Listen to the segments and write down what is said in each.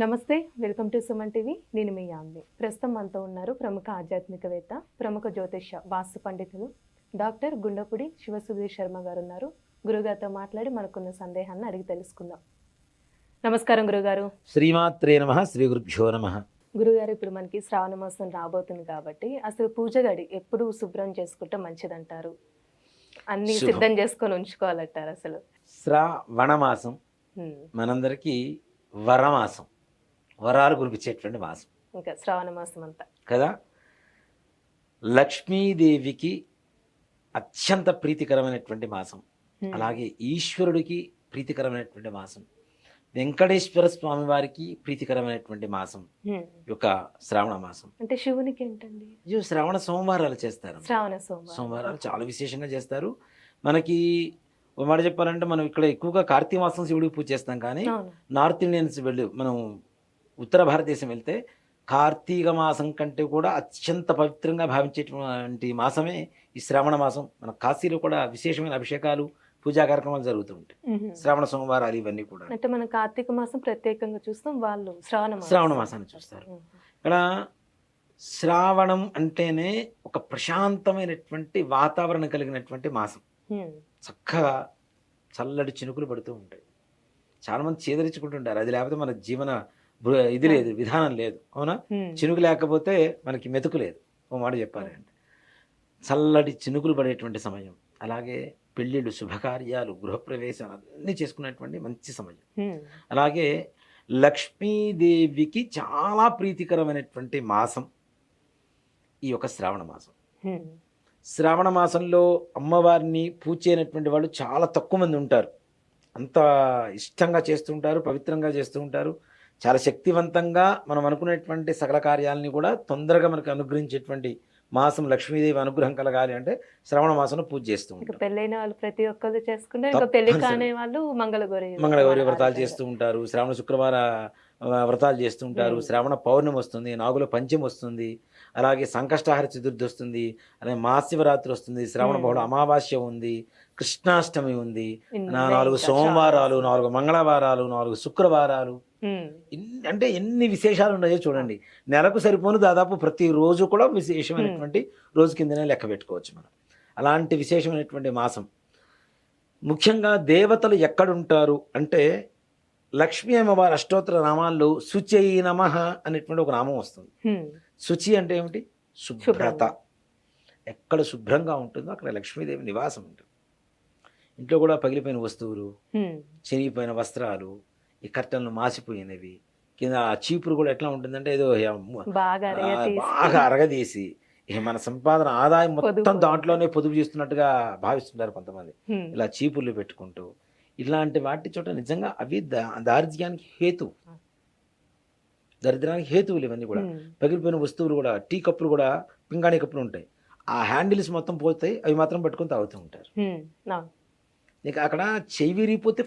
నమస్తే, welcome to Suman TV. నేను మీ యామ్ని. ప్రస్తుతం మనతో ఉన్నారు ప్రముఖ ఆధ్యాత్మికవేత్త, ప్రముఖ జ్యోతిష్య వాస్తు పండితులు డాక్టర్ గుండపుడి శివసుధీర్ శర్మ గారు ఉన్నారు. గురుగారితో మాట్లాడి మనకున్న సందేహాన్ని అడిగి తెలుసుకుందాం. నమస్కారం గురుగారు. శ్రీమాత్రే నమః. శ్రీ గురుభ్యో నమః. గురుగారు, ఇప్పుడు మనకి శ్రావణ మాసం రాబోతుంది కాబట్టి అసలు పూజ గడి ఎప్పుడు శుభ్రం చేసుకుంటే మంచిదంటారు? అన్ని సిద్ధం చేసుకొని ఉంచుకోవాలంటారు అసలు? శ్రావణ మాసం మనందరికీ వరమాసం, వరాలు కురిపించేటువంటి మాసం ఇంకా శ్రావణ మాసం అంతా కదా. లక్ష్మీదేవికి అత్యంత ప్రీతికరమైనటువంటి మాసం, అలాగే ఈశ్వరుడికి ప్రీతికరమైనటువంటి మాసం, వెంకటేశ్వర స్వామి వారికి ప్రీతికరమైనటువంటి మాసం యొక్క శ్రావణ మాసం. అంటే శివునికి ఏంటండి? శ్రావణ సోమవారాలు చేస్తారు. శ్రావణ సోమవారాలు చాలా విశేషంగా చేస్తారు. మనకి ఒక మాట చెప్పాలంటే మనం ఇక్కడ ఎక్కువగా కార్తీక మాసం శివుడికి పూజ చేస్తాం, కానీ నార్త్ ఇండియన్స్ వెళ్ళి మనం ఉత్తర భారతదేశం వెళ్తే కార్తీక మాసం కంటే కూడా అత్యంత పవిత్రంగా భావించేటువంటి మాసమే ఈ శ్రావణ మాసం. మన కాశీలో కూడా విశేషమైన అభిషేకాలు, పూజా కార్యక్రమాలు జరుగుతూ ఉంటాయి. శ్రావణ సోమవారాలు ఇవన్నీ కూడా. అంటే మనం కార్తీక మాసం ప్రత్యేకంగా చూస్తాం, వాళ్ళు శ్రావణ మాసాన్ని చూస్తారు. ఇక్కడ శ్రావణం అంటేనే ఒక ప్రశాంతమైనటువంటి వాతావరణం కలిగినటువంటి మాసం. చక్కగా చల్లటి చినుకులు పడుతూ ఉంటాయి. చాలా మంది చేదరించుకుంటుంటారు, అది లేకపోతే మన జీవన ఇది లేదు, విధానం లేదు. అవునా? చినుకు లేకపోతే మనకి మెతుకు లేదు, ఓ మాట చెప్పాలి అంటే. చల్లటి చినుకులు పడేటువంటి సమయం, అలాగే పెళ్ళిళ్ళు, శుభకార్యాలు, గృహప్రవేశాలు అన్నీ చేసుకునేటువంటి మంచి సమయం. అలాగే లక్ష్మీదేవికి చాలా ప్రీతికరమైనటువంటి మాసం ఈ యొక్క శ్రావణ మాసం. శ్రావణ మాసంలో అమ్మవారిని పూజ చేయనటువంటి వాళ్ళు చాలా తక్కువ మంది ఉంటారు. అంత ఇష్టంగా చేస్తుంటారు, పవిత్రంగా చేస్తూ ఉంటారు. చాలా శక్తివంతంగా మనం అనుకునేటువంటి సకల కార్యాలని కూడా తొందరగా మనకు అనుగ్రహించేటువంటి మాసం. లక్ష్మీదేవి అనుగ్రహం కలగాలి అంటే శ్రావణ మాసంలో పూజ చేస్తూ ఉంటారు. పెళ్ళైన వాళ్ళు ప్రతి ఒక్కరు చేసుకుంటారు, పెళ్లి కాని వాళ్ళు మంగళగౌరి వ్రతాలు చేస్తూ ఉంటారు, శ్రావణ శుక్రవార వ్రతాలు చేస్తూ ఉంటారు. శ్రావణ పౌర్ణమి వస్తుంది, నాగుల పంచమి వస్తుంది, అలాగే సంకష్టహార చతుర్థి వస్తుంది, అలాగే మహాశివరాత్రి వస్తుంది, శ్రావణ బహుళ అమావాస్య ఉంది, కృష్ణాష్టమి ఉంది, 4 సోమవారాలు, 4 మంగళవారాలు, 4 శుక్రవారాలు. అంటే ఎన్ని విశేషాలు ఉన్నాయో చూడండి. నెలకు సరిపోను దాదాపు ప్రతి రోజు కూడా విశేషమైనటువంటి రోజు కిందనే లెక్క పెట్టుకోవచ్చు మనం. అలాంటి విశేషమైనటువంటి మాసం. ముఖ్యంగా దేవతలు ఎక్కడుంటారు అంటే లక్ష్మీ అమ్మవారి అష్టోత్తర నామాల్లో శుచి నమః అనేటువంటి ఒక నామం వస్తుంది. శుచి అంటే ఏమిటి? శుభ్రత. ఎక్కడ శుభ్రంగా ఉంటుందో అక్కడ లక్ష్మీదేవి నివాసం ఉంటుంది. ఇంట్లో కూడా పగిలిపోయిన వస్తువులు, చినిగిపోయిన వస్త్రాలు, ఈ కర్టన్లు మాసిపోయినవి, కింద చీపురు కూడా ఎట్లా ఉంటుందంటే ఏదో బాగా అరగదీసి మన సంపాదన ఆదాయం మొత్తం దాంట్లోనే పొదుపు చేస్తున్నట్టుగా భావిస్తుంటారు కొంతమంది. ఇలా చీపుర్లు పెట్టుకుంటూ ఇలాంటి వాటి చోట నిజంగా అవి దారిద్ర్యానికి దరిద్రానికి హేతువులు ఇవన్నీ కూడా. పగిలిపోయిన వస్తువులు కూడా, టీ కప్పులు కూడా, పింగాణి కప్పులు ఉంటాయి, ఆ హ్యాండిల్స్ మొత్తం పోతాయి, అవి మాత్రం పట్టుకొని తాగుతూ ఉంటారు. ఇక అక్కడ చెవి విరిగిపోతే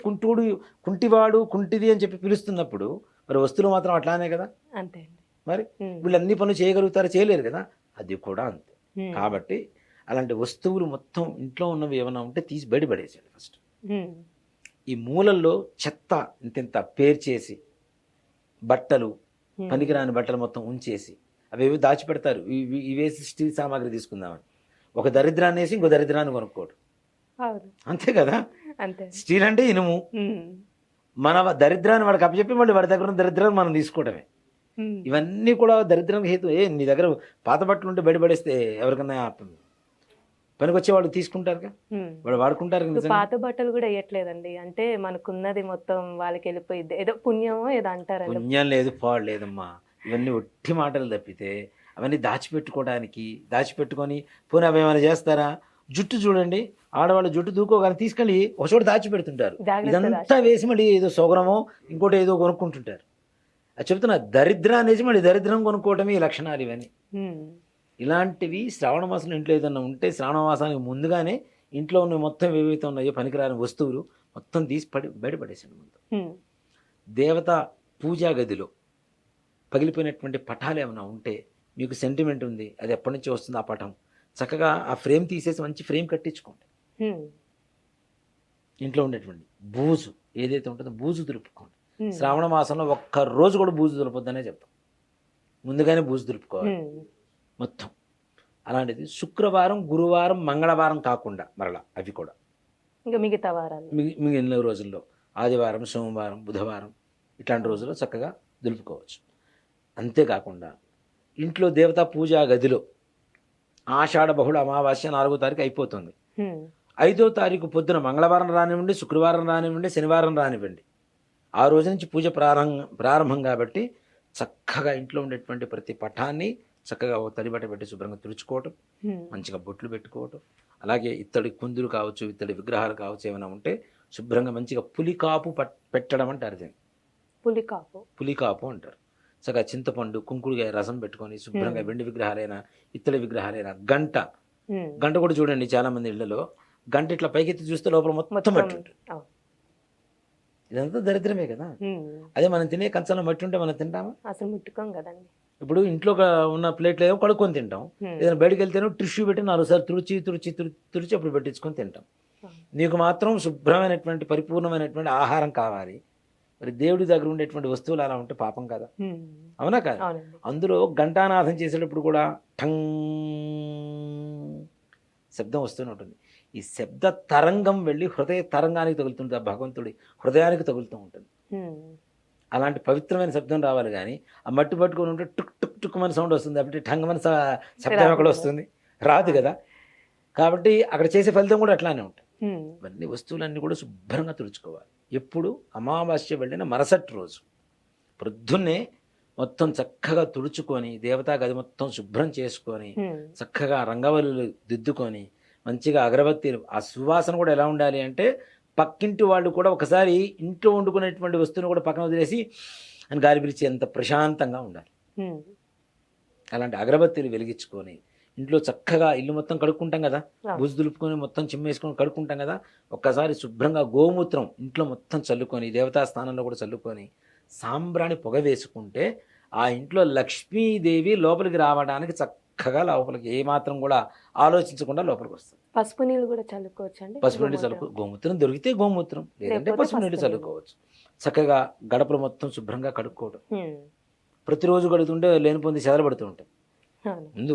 కుంటివాడు, కుంటిది అని చెప్పి పిలుస్తున్నప్పుడు మరి వస్తువులు మాత్రం అట్లానే కదా. అంతే మరి వీళ్ళు అన్ని పనులు చేయగలుగుతారు, చేయలేరు కదా. అది కూడా అంతే. కాబట్టి అలాంటి వస్తువులు మొత్తం ఇంట్లో ఉన్నవి ఏమైనా ఉంటే తీసి బయటపడేసేయాలి ఫస్ట్. ఈ మూలల్లో చెత్త ఇంత పేర్చేసి, బట్టలు, పనికిరాని బట్టలు మొత్తం ఉంచేసి అవేవి దాచిపెడతారు. ఇవేసి స్టీల్ సామాగ్రి తీసుకుందామని ఒక దరిద్రాన్ని వేసి ఇంకో దరిద్రాన్ని కొనుక్కోడు. అంతే కదా. స్టీల్ అంటే ఇనుము. మన దరిద్రాన్ని వాడికి అప్పచెప్పి మళ్ళీ వాడి దగ్గర ఉన్న దరిద్రాన్ని మనం తీసుకోవడమే. ఇవన్నీ కూడా దరిద్రానికి హేతు. నీ దగ్గర పాత బట్టలు ఉంటే బయటపడేస్తే ఎవరికన్నా పనికి వచ్చే వాళ్ళు తీసుకుంటారుగా, వాళ్ళు వాడుకుంటారు. పాత బట్టలు కూడా వేయట్లేదండి, అంటే మనకున్నది మొత్తం వాళ్ళకి వెళ్ళిపోయింది. ఏదో పుణ్యమో ఏదో అంటారు. పుణ్యం లేదు, పాడు లేదమ్మా. ఇవన్నీ ఒట్టి మాటలు తప్పితే అవన్నీ దాచిపెట్టుకొని పోనీ అవి ఏమైనా చేస్తారా? జుట్టు చూడండి, ఆడవాళ్ళు జుట్టు దూకోగానే తీసుకెళ్ళి ఒక చోట దాచిపెడుతుంటారు. ఇదంతా వేసి మళ్ళీ ఏదో సోగరమో ఇంకోటి ఏదో కొనుక్కుంటుంటారు. అది చెప్తున్నా, దరిద్రాన్ని వేసి మళ్ళీ దరిద్రం కొనుక్కోవటమే ఈ లక్షణాలు ఇవన్నీ. ఇలాంటివి శ్రావణ మాసంలో ఇంట్లో ఏదన్నా ఉంటే శ్రావణ మాసానికి ముందుగానే ఇంట్లో ఉన్న మొత్తం ఏవైతే ఉన్నాయో పనికిరాని వస్తువులు మొత్తం తీసి బయటపడేసాను. ముందు దేవత పూజా గదిలో పగిలిపోయినటువంటి పటాలు ఏమైనా ఉంటే, మీకు సెంటిమెంట్ ఉంది, అది ఎప్పటి నుంచి వస్తుంది ఆ పటం, చక్కగా ఆ ఫ్రేమ్ తీసేసి మంచి ఫ్రేమ్ కట్టించుకోండి. ఇంట్లో ఉండేటువంటి బూజు ఏదైతే ఉంటుందో బూజు దులుపుకోండి. శ్రావణ మాసంలో ఒక్క రోజు కూడా బూజు దులపొద్దనే చెప్తాం. ముందుగానే బూజు దులుపుకోవాలి మొత్తం. అలాంటిది శుక్రవారం, గురువారం, మంగళవారం కాకుండా మరలా అవి కూడా ఇంకా మిగతా వారాలు మిగిలిన రోజుల్లో ఆదివారం, సోమవారం, బుధవారం ఇట్లాంటి రోజుల్లో చక్కగా దులుపుకోవచ్చు. అంతేకాకుండా ఇంట్లో దేవతా పూజా గదిలో ఆషాఢ బహుళ అమావాస్య 4వ తారీఖు అయిపోతుంది. 5వ తారీఖు పొద్దున మంగళవారం రానివ్వండి, శుక్రవారం రానివ్వండి, శనివారం రానివ్వండి, ఆ రోజు నుంచి పూజ ప్రారంభం కాబట్టి చక్కగా ఇంట్లో ఉండేటువంటి ప్రతి పటాన్ని చక్కగా ఒక తడిబట్ట పెట్టి శుభ్రంగా తుడుచుకోవటం, మంచిగా బొట్లు పెట్టుకోవటం, అలాగే ఇత్తడి కుందులు కావచ్చు, ఇత్తడి విగ్రహాలు కావచ్చు, ఏమైనా ఉంటే శుభ్రంగా మంచిగా పులికాపు పెట్టడం అంటారు. దీన్ని పులికాపు అంటారు. చక్కగా చింతపండు, కుంకుడుగా రసం పెట్టుకొని శుభ్రంగా వెండి విగ్రహాలైనా ఇత్తడి విగ్రహాలైనా గంట కూడా చూడండి, చాలా మంది ఇళ్లలో గంట ఇట్లా పైకెత్తి చూస్తే లోపల మొత్తం మట్టి ఉంటుంది. ఇదంతా దరిద్రమే కదా. అదే మనం తినే కంచంలో మట్టి ఉంటే మనం తింటామా? అసలు ముట్టుకోం కదండి. ఇప్పుడు ఇంట్లో ఉన్న ప్లేట్లు ఏమో కడుక్కొని తింటాం, ఏదైనా బయటకు వెళ్తేనో టిష్యూ పెట్టి 4 సార్లు తుడిచి అప్పుడు పెట్టించుకొని తింటాం. నీకు మాత్రం శుభ్రమైనటువంటి పరిపూర్ణమైనటువంటి ఆహారం కావాలి. మరి దేవుడి దగ్గర ఉండేటువంటి వస్తువులు అలా ఉంటే పాపం కదా, అవునా కాదు? అందులో ఘంటానాథం చేసేటప్పుడు కూడా ఠంగ్ శబ్దం వస్తూనే ఉంటుంది. ఈ శబ్ద తరంగం వెళ్ళి హృదయ తరంగానికి తగులుతుంది, ఆ భగవంతుడి హృదయానికి తగులుతూ ఉంటుంది. అలాంటి పవిత్రమైన శబ్దం రావాలి. కానీ ఆ మట్టి పట్టుకొని ఉంటే టుక్ టుక్ టుక్ మన సౌండ్ వస్తుంది, అప్పుడు ఠంగ్ మన శబ్దం ఎక్కడ వస్తుంది? రాదు కదా. కాబట్టి అక్కడ చేసే ఫలితం కూడా అట్లానే ఉంటుంది. ఇవన్నీ వస్తువులన్నీ కూడా శుభ్రంగా తుడుచుకోవాలి. ఎప్పుడు అమావాస్య వెళ్ళిన మరుసటి రోజు ప్రొద్దున్నే మొత్తం చక్కగా తుడుచుకొని దేవతా గది మొత్తం శుభ్రం చేసుకొని చక్కగా రంగవల్లులు దిద్దుకొని మంచిగా అగరబత్తీలు, ఆ సువాసన కూడా ఎలా ఉండాలి అంటే పక్కింటి వాళ్ళు కూడా ఒకసారి ఇంట్లో వండుకునేటువంటి వస్తువుని కూడా పక్కన వదిలేసి అని గాలి పిలిచి ఎంత ప్రశాంతంగా ఉండాలి. అలాంటి అగరబత్తీలు వెలిగించుకొని ఇంట్లో చక్కగా ఇల్లు మొత్తం కడుక్కుంటాం కదా, బూజు దులుపుకొని మొత్తం చిమ్మేసుకొని కడుక్కుంటాం కదా, ఒక్కసారి శుభ్రంగా గోమూత్రం ఇంట్లో మొత్తం చల్లుకొని దేవతా స్థానంలో కూడా చల్లుకొని సాంబ్రాణి పొగ వేసుకుంటే ఆ ఇంట్లో లక్ష్మీదేవి లోపలికి రావడానికి చక్కగా లోపలికి ఏమాత్రం కూడా ఆలోచించకుండా లోపలికి వస్తుంది. పసుపు నీళ్ళు కూడా చల్లుకోవచ్చు అండి. పసుపు నీళ్ళు గోమూత్రం దొరికితే గోమూత్రం, లేదంటే పసుపు నీళ్ళు చల్లుకోవచ్చు. చక్కగా గడపలు మొత్తం శుభ్రంగా కడుక్కోవడం. ప్రతిరోజు కడుగుతుంటే లేనిపోంది చెదలబడుతూ ఉంటాయి. ముందు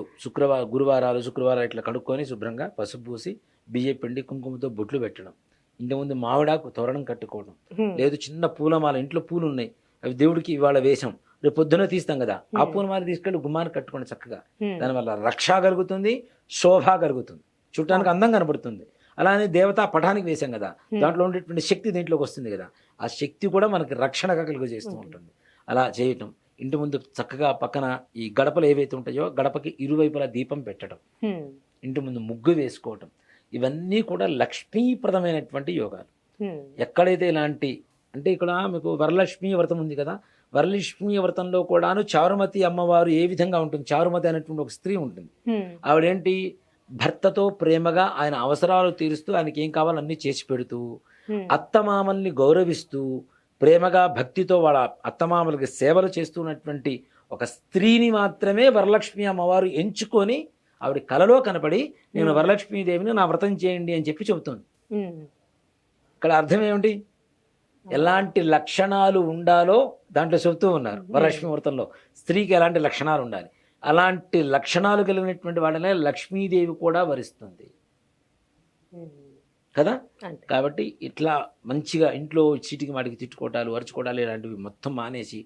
గురువారాలు శుక్రవారాలు ఇట్లా కడుక్కొని శుభ్రంగా పసుపు పూసి బియ్య పిండి కుంకుమతో బొట్లు పెట్టడం, ఇంటి ముందు మామిడాకు తోరణం కట్టుకోవడం, లేదు చిన్న పూలమాల ఇంట్లో పూలు ఉన్నాయి అవి దేవుడికి ఇవాళ వేసాం రేపు పొద్దున తీస్తాం కదా, ఆ పూలమాల తీసుకెళ్ళి గుమ్మాన్ని కట్టుకోండి చక్కగా. దానివల్ల రక్ష కలుగుతుంది, శోభ కలుగుతుంది, చూడటానికి అందం కనబడుతుంది. అలానే దేవతా పటానికి వేసాం కదా, దాంట్లో ఉండేటువంటి శక్తి దీంట్లోకి వస్తుంది కదా, ఆ శక్తి కూడా మనకి రక్షణగా కలుగజేస్తూ ఉంటుంది. అలా చేయటం, ఇంటి ముందు చక్కగా పక్కన ఈ గడపలు ఏవైతే ఉంటాయో గడపకి ఇరువైపులా దీపం పెట్టడం, ఇంటి ముందు ముగ్గు వేసుకోవటం, ఇవన్నీ కూడా లక్ష్మీప్రదమైనటువంటి యోగాలు. ఎక్కడైతే ఇలాంటి అంటే ఇక్కడ మీకు వరలక్ష్మీ వ్రతం ఉంది కదా, వరలక్ష్మీ వ్రతంలో కూడాను చారుమతి అమ్మవారు ఏ విధంగా ఉంటుంది, చారుమతి అనేటువంటి ఒక స్త్రీ ఉంటుంది. ఆవిడేంటి భర్తతో ప్రేమగా ఆయన అవసరాలు తీరుస్తూ ఆయనకి ఏం కావాలో అన్నీ చేసి పెడుతూ అత్తమామల్ని గౌరవిస్తూ ప్రేమగా భక్తితో వాళ్ళ అత్తమామలకి సేవలు చేస్తున్నటువంటి ఒక స్త్రీని మాత్రమే వరలక్ష్మి అమ్మవారు ఎంచుకొని ఆవిడ కలలో కనపడి నేను వరలక్ష్మీదేవిని నా వ్రతం చేయండి అని చెప్పి చెబుతుంది. ఇక్కడ అర్థం ఏమిటి, ఎలాంటి లక్షణాలు ఉండాలో దాంట్లో చెబుతూ ఉన్నారు. వరలక్ష్మి వ్రతంలో స్త్రీకి ఎలాంటి లక్షణాలు ఉండాలి, అలాంటి లక్షణాలు కలిగినటువంటి వాళ్ళనే లక్ష్మీదేవి కూడా వరిస్తుంది కదా. కాబట్టి ఇట్లా మంచిగా ఇంట్లో చీటికి మాటికి తిట్టుకోవటాలు అరుచుకోవటాలు ఇలాంటివి మొత్తం మానేసి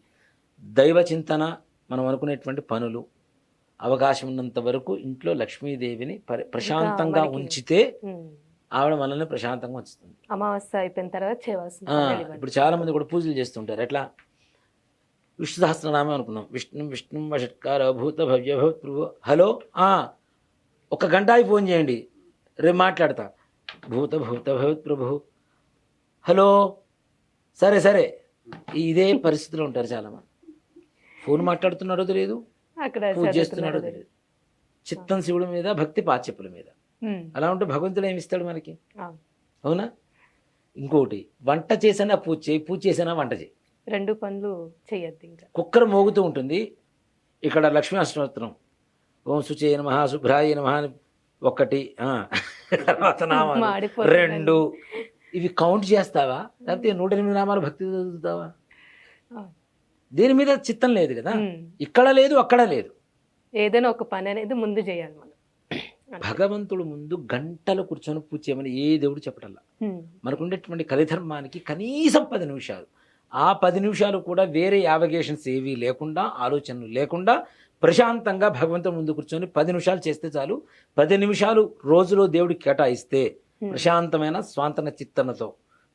దైవ చింతన, మనం అనుకునేటువంటి పనులు అవకాశం ఉన్నంత వరకు ఇంట్లో లక్ష్మీదేవిని ప్రశాంతంగా ఉంచితే ఆవిడ మనల్ని ప్రశాంతంగా ఉంచుతుంది. అమావాస్య అయిపోయిన తర్వాత చేయవలసింది. ఇప్పుడు చాలా మంది కూడా పూజలు చేస్తుంటారు. ఎట్లా విష్ణు సహస్రనామం అనుకున్నాం, విష్ణు వషట్కార భూత భవ్య భవత్ ప్రభు. హలో, ఒక గంటకి ఫోన్ చేయండి, రేపు మాట్లాడతా. భూత భూత భవత్ ప్రభు. హలో, సరే సరే. ఇదే పరిస్థితిలో ఉంటారు చాలామంది. ఫోన్ మాట్లాడుతున్నారో తెలియదు, పూజ చేస్తున్నారో తెలియదు. చిత్తం శివుడి మీద, భక్తి పాచెప్పుల మీద. అలా ఉంటే భగవంతుడు ఏమి ఇస్తాడు మనకి, అవునా? ఇంకోటి, వంట చేసినా పూజ చేయి, పూజ చేసినా వంట చేయి, రెండు పనులు చేయొద్దు. ఇంకా కుక్కర మోగుతూ ఉంటుంది. ఇక్కడ లక్ష్మీ అష్టోత్తరం, ఓం శుచయ నమః శుభ్రాయ నమః ఒకటి, తర్వాత నామాలు 2, ఇవి కౌంట్ చేస్తావా? లేకపోతే 108 నామాలు భక్తి చదువుతావా? అవును. దేని మీద చిత్తం లేదు కదా, ఉమ్. ఇక్కడ లేదు అక్కడ లేదు. ఏదైనా ఒక పని అనేది ముందు చేయాలి మనం. అంతే. భగవంతుడు ముందు గంటలు కూర్చొని పూజ చేయమని ఏ దేవుడు చెప్పటల్లా. ఉమ్. మనకు ఉండేటువంటి కలిధర్మానికి కనీసం 10 నిమిషాలు, ఆ 10 నిమిషాలు కూడా వేరే యావగేషన్స్ ఏవీ లేకుండా, ఆలోచనలు లేకుండా ప్రశాంతంగా భగవంతుడు ముందు కూర్చొని 10 నిమిషాలు చేస్తే చాలు. 10 నిమిషాలు రోజులో దేవుడికి కేటాయిస్తే, ప్రశాంతమైన స్వాంతన చిత్తనతో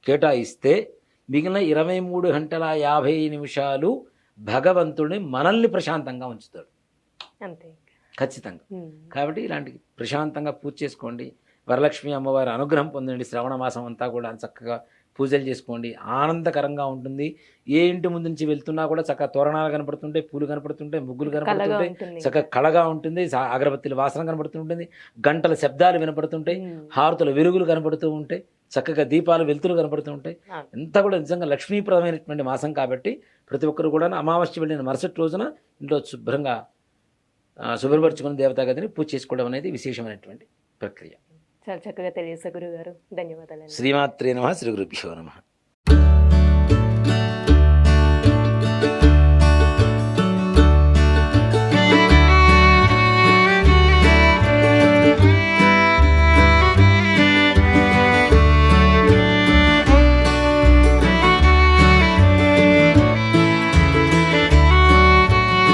కేటాయిస్తే, మిగిలిన 23 గంటల 50 నిమిషాలు భగవంతుడిని మనల్ని ప్రశాంతంగా ఉంచుతాడు అంతే. ఖచ్చితంగా. ఉమ్. కాబట్టి ఇలాంటి ప్రశాంతంగా పూజ చేసుకోండి, వరలక్ష్మి అమ్మవారి అనుగ్రహం పొందండి. శ్రవణ మాసం అంతా కూడా చక్కగా పూజలు చేసుకోండి, ఆనందకరంగా ఉంటుంది. ఏ ఇంటి ముందు నుంచి వెళ్తున్నా కూడా చక్కగా తోరణాలు కనపడుతుంటాయి, పూలు కనపడుతుంటాయి, ముగ్గులు కళగా కనపడుతుంటాయి, ఉంటుంది. చక్కగా కళగా ఉంటుంది, అగరబత్తిల వాసన కనపడుతుంటుంది, గంటల శబ్దాలు వినపడుతుంటాయి, ఉమ్. హారతుల వెలుగులు కనపడుతూ ఉంటాయి, చక్కగా దీపాలు వెలుతురు కనపడుతూ ఉంటాయి. అవును. అంతా కూడా నిజంగా లక్ష్మీప్రదమైనటువంటి మాసం కాబట్టి ప్రతి ఒక్కరు కూడా అమావాస్య వెళ్ళిన మరుసటి రోజున ఇంట్లో శుభ్రంగా శుభ్రపరచుకుని దేవతా గదిని పూజ చేసుకోవడం అనేది విశేషమైనటువంటి ప్రక్రియ. చాలా చక్కగా తెలియజేశారు గురుగారు. ధన్యవాదాలు. శ్రీమాత్రే నమః. శ్రీ గురుభ్యో నమః.